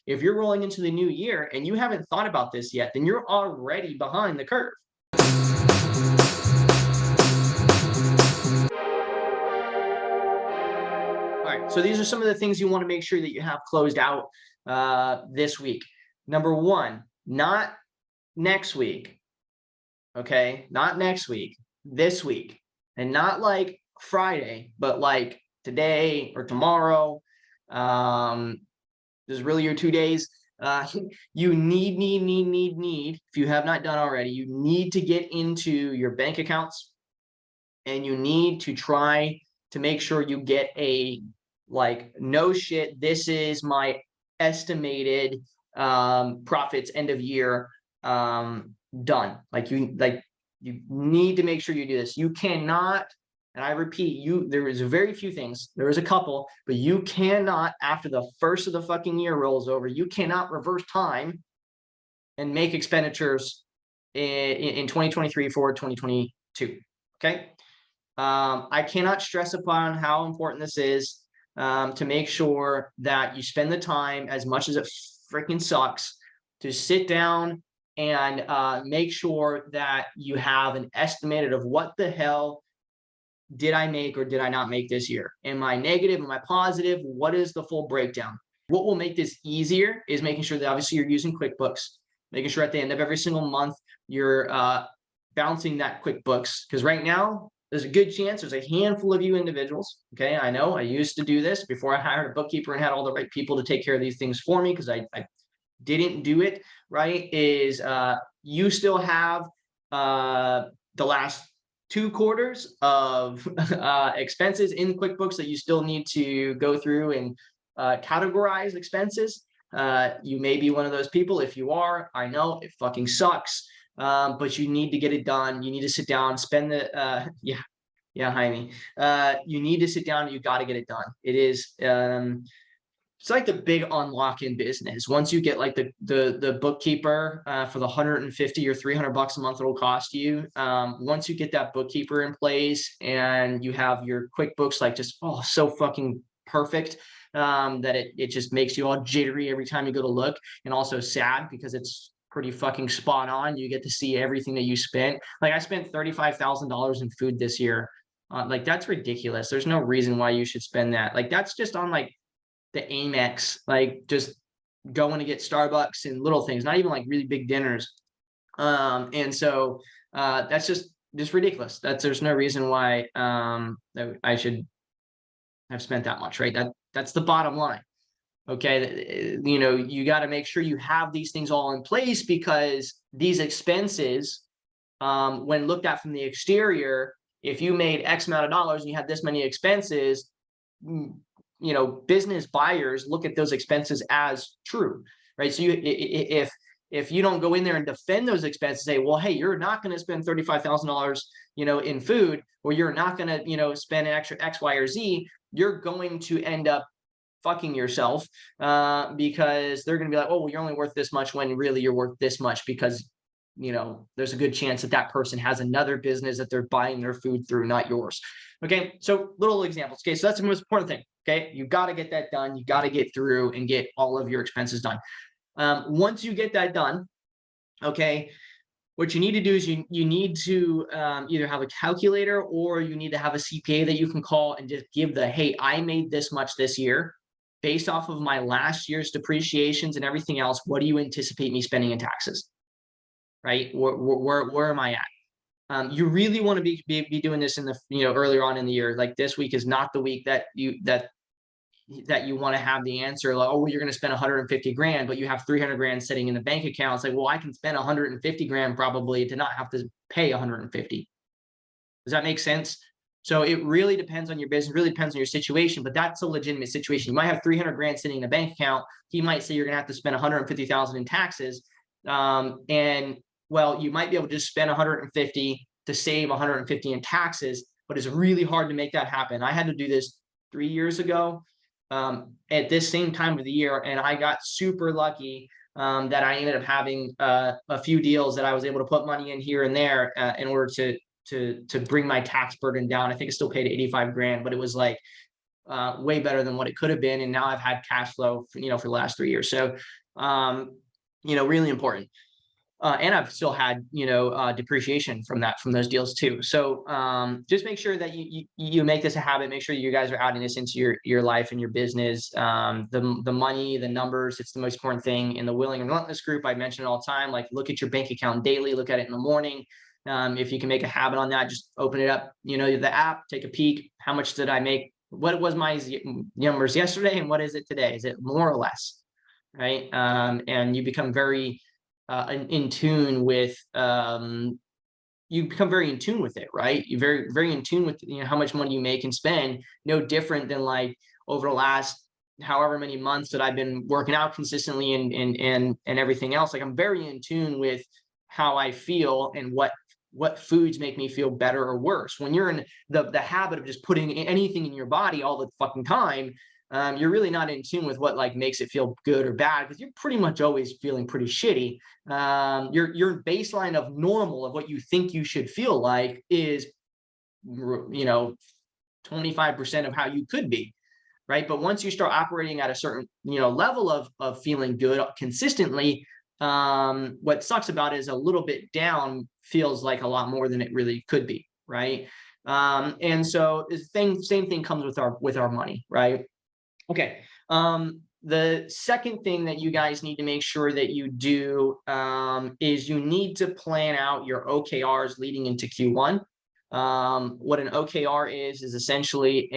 If you're rolling into the new year and you haven't thought about this yet, then you're already behind the curve. All right, so these are some of the things you want to make sure that you have closed out this week. Number one, not next week, okay? Not next week, this week. And not like Friday, but like today or tomorrow. This is really your 2 days. You need, if you have not done already, you need to get into your bank accounts, and you need to try to make sure you get a, like, no shit, this is my estimated profits end of year done. Like you need to make sure you do this. You cannot, and I repeat, there is very few things, there is a couple, but you cannot, after the first of the fucking year rolls over, you cannot reverse time and make expenditures in 2023 for 2022. Okay. I cannot stress upon how important this is, to make sure that you spend the time, as much as it freaking sucks, to sit down and make sure that you have an estimated of what the hell did I make or did I not make this year? Am I negative? Am I positive? What is the full breakdown? What will make this easier is making sure that obviously you're using QuickBooks, making sure at the end of every single month you're bouncing that QuickBooks, because right now there's a good chance there's a handful of you individuals. Okay, I know I used to do this before I hired a bookkeeper and had all the right people to take care of these things for me, because I didn't do it right. Is you still have the last 2 quarters of expenses in QuickBooks that you still need to go through and categorize expenses. You may be one of those people. If you are, I know it fucking sucks, but you need to get it done. You need to sit down, spend the Jaime. You need to sit down. You got to get it done. It is it's like the big unlock in business. Once you get like the bookkeeper for the $150 or $300 a month it'll cost you. Once you get that bookkeeper in place and you have your QuickBooks like just so fucking perfect, that it just makes you all jittery every time you go to look, and also sad because it's pretty fucking spot on. You get to see everything that you spent. Like I spent $35,000 in food this year. Like that's ridiculous. There's no reason why you should spend that. Like that's just on like the Amex, like just going to get Starbucks and little things, not even like really big dinners. And so that's just ridiculous. There's no reason why that I should have spent that much, right? That's the bottom line. Okay, you know, you got to make sure you have these things all in place, because these expenses, when looked at from the exterior, if you made X amount of dollars and you had this many expenses, you know, business buyers look at those expenses as true, right? So if you don't go in there and defend those expenses, say, well, hey, you're not going to spend $35,000, you know, in food, or you're not going to, you know, spend an extra X, Y, or Z, you're going to end up fucking yourself, because they're going to be like, oh, well, you're only worth this much, when really you're worth this much, because, you know, there's a good chance that person has another business that they're buying their food through, not yours. Okay, so little examples. Okay, so that's the most important thing. Okay, you got to get that done. You got to get through and get all of your expenses done. Once you get that done, okay, what you need to do is you need to either have a calculator, or you need to have a CPA that you can call and just give hey, I made this much this year. Based off of my last year's depreciations and everything else, what do you anticipate me spending in taxes? Right? Where am I at? You really want to be doing this in the, you know, earlier on in the year. Like this week is not the week that you want to have the answer. Like, oh, well, you're going to spend 150 grand, but you have 300 grand sitting in the bank account. It's like, well, I can spend 150 grand probably to not have to pay 150. Does that make sense? So it really depends on your business, really depends on your situation, but that's a legitimate situation. You might have 300 grand sitting in the bank account. He might say you're going to have to spend 150,000 in taxes. And well, you might be able to just spend 150 to save 150 in taxes, but it's really hard to make that happen. I had to do this 3 years ago at this same time of the year, and I got super lucky that I ended up having a few deals that I was able to put money in here and there in order to bring my tax burden down. I think it still paid 85 grand, but it was like way better than what it could have been. And now I've had cash flow, for the last 3 years. So, really important. And I've still had, depreciation from those deals too. So just make sure that you make this a habit. Make sure you guys are adding this into your life and your business. The money, the numbers, it's the most important thing. In the Willing and Relentless group, I mention it all the time. Like, look at your bank account daily. Look at it in the morning. If you can make a habit on that, just open it up. The app, take a peek. How much did I make? What was my numbers yesterday, and what is it today? Is it more or less? Right? And you become very in tune with you become very in tune with it, right? You're very in tune with how much money you make and spend. No different than like over the last however many months that I've been working out consistently and everything else. Like, I'm very in tune with how I feel and what foods make me feel better or worse. When you're in the habit of just putting anything in your body all the fucking time, you're really not in tune with what like makes it feel good or bad, because you're pretty much always feeling pretty shitty. Your baseline of normal, of what you think you should feel like, is 25% of how you could be, right? But once you start operating at a certain level of feeling good consistently, what sucks about it is a little bit down feels like a lot more than it really could be, right? And so the same thing comes with our money, right? Okay. The second thing that you guys need to make sure that you do is you need to plan out your OKRs leading into Q1. What an OKR is essentially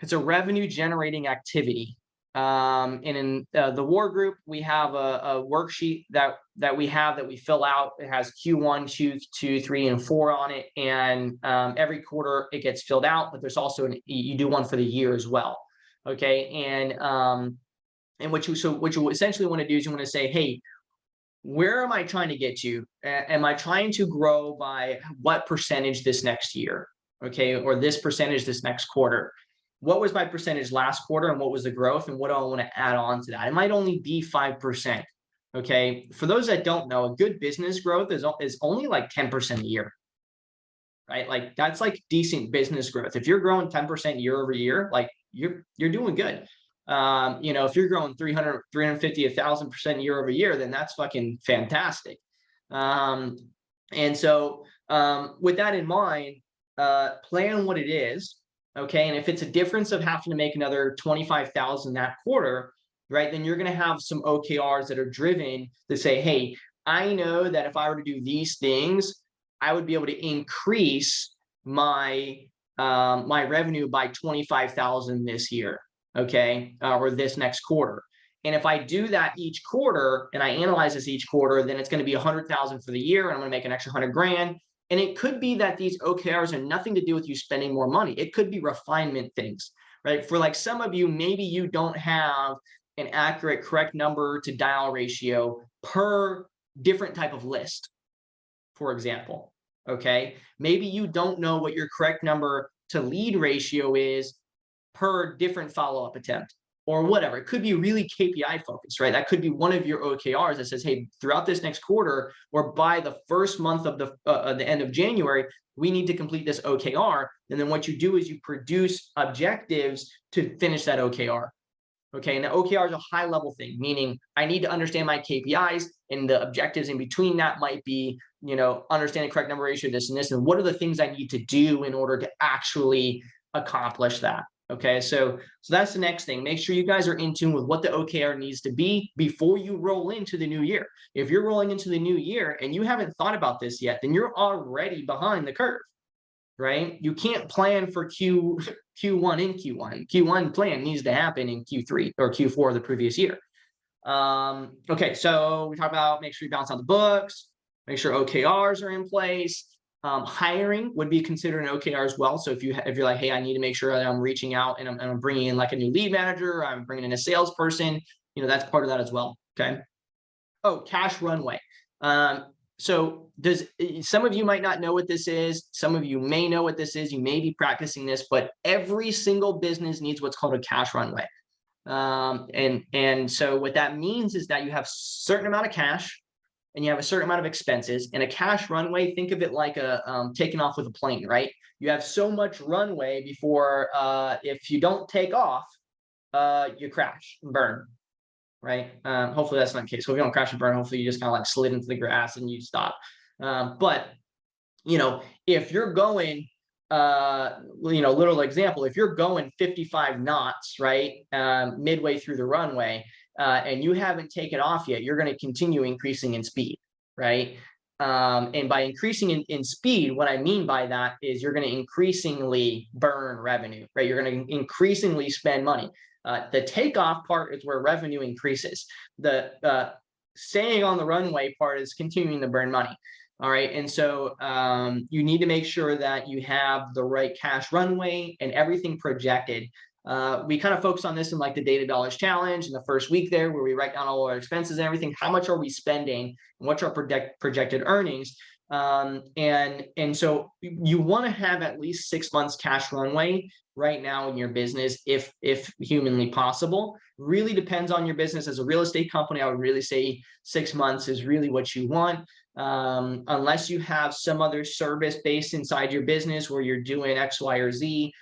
it's a revenue generating activity. And in the war group, we have a worksheet that we fill out. It has Q1, Q2, 3, and 4 on it. And every quarter it gets filled out, but there's also you do one for the year as well. Okay. And what you essentially want to do is you want to say, hey, where am I trying to get to? Am I trying to grow by what percentage this next year? Okay. Or this percentage this next quarter? What was my percentage last quarter, and what was the growth, and what do I want to add on to that? It might only be 5%. Okay. For those that don't know, a good business growth is only like 10% a year, right? Like, that's like decent business growth. If you're growing 10% year over year, like you're doing good. If you're growing 300, 350, 1,000% year over year, then that's fucking fantastic. And so with that in mind, plan what it is. Okay. And if it's a difference of having to make another 25,000 that quarter, right, then you're going to have some OKRs that are driven to say, hey, I know that if I were to do these things, I would be able to increase my my revenue by 25,000 this year. Okay. Or this next quarter. And if I do that each quarter and I analyze this each quarter, then it's going to be 100,000 for the year, and I'm going to make an extra 100 grand. And it could be that these OKRs are nothing to do with you spending more money. It could be refinement things, right? For like some of you, maybe you don't have an accurate, correct number to dial ratio per different type of list, for example. Okay. Maybe you don't know what your correct number to lead ratio is per different follow-up attempt, or whatever. It could be really KPI focused, right? That could be one of your OKRs that says, hey, throughout this next quarter, or by the first month of the end of January, we need to complete this OKR. And then what you do is you produce objectives to finish that OKR. Okay. And the OKR is a high level thing, meaning I need to understand my KPIs, and the objectives in between that might be, understanding correct number ratio, this and this, and what are the things I need to do in order to actually accomplish that. Okay, so that's the next thing. Make sure you guys are in tune with what the OKR needs to be before you roll into the new year. If you're rolling into the new year and you haven't thought about this yet, then you're already behind the curve, right? You can't plan for Q1 in Q1. Q1 plan needs to happen in Q3 or Q4 of the previous year. Okay, so we talked about make sure you balance out the books, make sure OKRs are in place. Hiring would be considered an OKR as well. So if you're like, hey, I need to make sure that I'm reaching out and I'm bringing in like a new lead manager, I'm bringing in a salesperson, that's part of that as well. Okay. Oh, cash runway. So some of you might not know what this is. Some of you may know what this is. You may be practicing this, but every single business needs what's called a cash runway. And so what that means is that you have a certain amount of cash and you have a certain amount of expenses, and a cash runway, think of it like a taking off with a plane, right? You have so much runway before if you don't take off, you crash and burn, right? Hopefully that's not the case. So if you don't crash and burn, hopefully you just kind of like slid into the grass and you stop. But if you're going, little example, if you're going 55 knots, right, midway through the runway, and you haven't taken off yet, you're going to continue increasing in speed, right? And by increasing in speed, what I mean by that is you're going to increasingly burn revenue, right? You're going to increasingly spend money. The takeoff part is where revenue increases. The staying on the runway part is continuing to burn money. All right. And so you need to make sure that you have the right cash runway and everything projected. We kind of focus on this in like the Data Dollars Challenge in the first week there, where we write down all our expenses and everything. How much are we spending and what's our projected earnings? And so you want to have at least 6 months cash runway right now in your business, if humanly possible. Really depends on your business. As a real estate company, I would really say 6 months is really what you want. Unless you have some other service based inside your business where you're doing X, Y, or Z.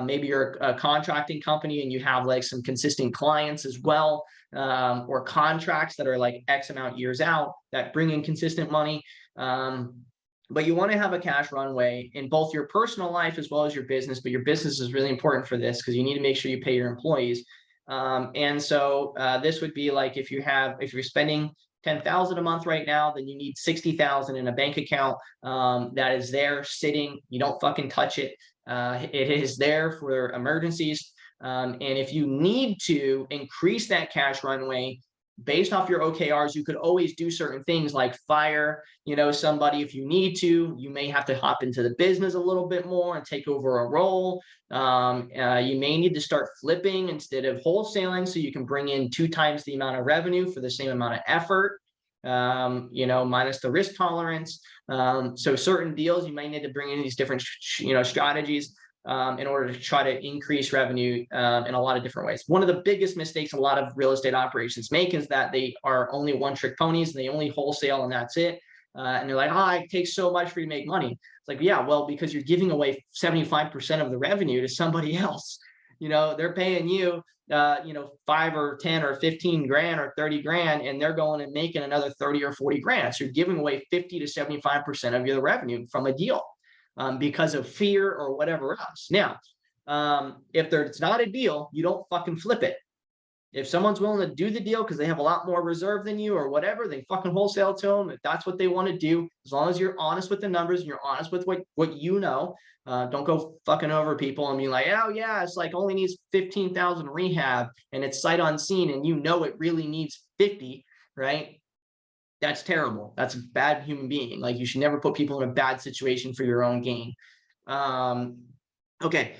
Maybe you're a contracting company and you have like some consistent clients as well, or contracts that are like X amount years out that bring in consistent money. But you want to have a cash runway in both your personal life as well as your business. But your business is really important for this because you need to make sure you pay your employees. And so this would be like if you're spending 10,000 a month right now, then you need 60,000 in a bank account that is there sitting. You don't fucking touch it. It is there for emergencies. And if you need to increase that cash runway based off your OKRs, you could always do certain things like fire, somebody if you need to. You may have to hop into the business a little bit more and take over a role. You may need to start flipping instead of wholesaling so you can bring in 2 times the amount of revenue for the same amount of effort, minus the risk tolerance. So certain deals, you might need to bring in these different, strategies in order to try to increase revenue in a lot of different ways. One of the biggest mistakes a lot of real estate operations make is that they are only one-trick ponies and they only wholesale and that's it. And they're like, oh, it takes so much for you to make money. It's like, yeah, well, because you're giving away 75% of the revenue to somebody else. They're paying you, 5 or 10 or 15 grand or 30 grand, and they're going and making another 30 or 40 grand. So you're giving away 50 to 75% of your revenue from a deal. Because of fear or whatever else. Now, if it's not a deal, you don't fucking flip it. If someone's willing to do the deal because they have a lot more reserve than you or whatever, they fucking wholesale to them. If that's what they want to do, as long as you're honest with the numbers and you're honest with what don't go fucking over people and be like, oh yeah, it's like only needs 15,000 rehab and it's sight unseen and it really needs 50, right? That's terrible. That's a bad human being. Like you should never put people in a bad situation for your own gain. Okay.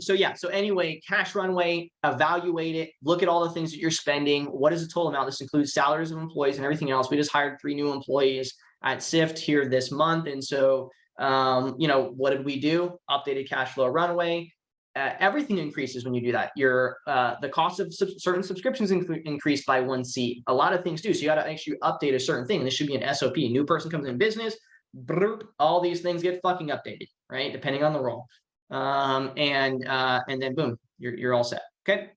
So anyway, cash runway, evaluate it, look at all the things that you're spending. What is the total amount? This includes salaries of employees and everything else. We just hired 3 new employees at SIFT here this month. And so, what did we do? Updated cash flow runway. Everything increases when you do that. The cost of certain subscriptions increased by 1 seat. A lot of things do. So you got to actually update a certain thing. This should be an SOP. New person comes in business, all these things get fucking updated, right? Depending on the role. And then boom, you're all set. Okay.